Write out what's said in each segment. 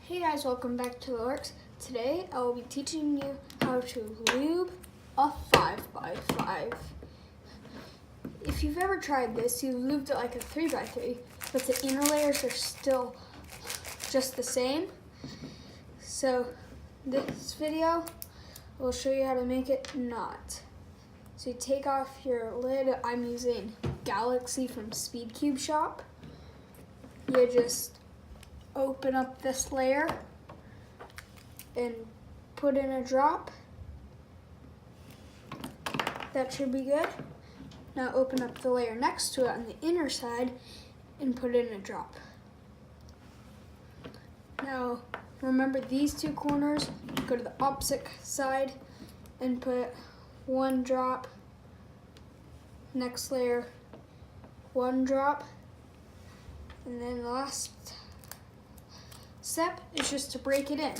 Hey guys, welcome back to The Works. Today I will be teaching you how to lube a 5x5. If you've ever tried this, you've lubed it like a 3x3, but the inner layers are still just the same. So this video will show you how to make it not. So you take off your lid. I'm using Galaxy from Speed Cube Shop. You just open up this layer and put in a drop. That should be good. Now open up the layer next to it on the inner side and put in a drop. Now remember these two corners, go to the opposite side and put one drop. Next layer, one drop. And then the last step is just to break it in.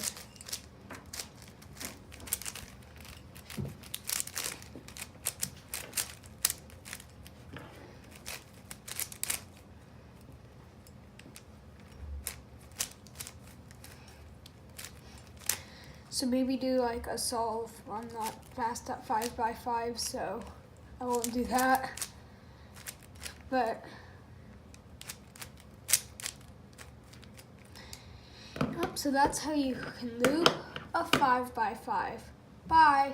So maybe do like a solve. I'm not fast at 5x5, so I won't do that. But so that's how you can lube a 5x5. Bye.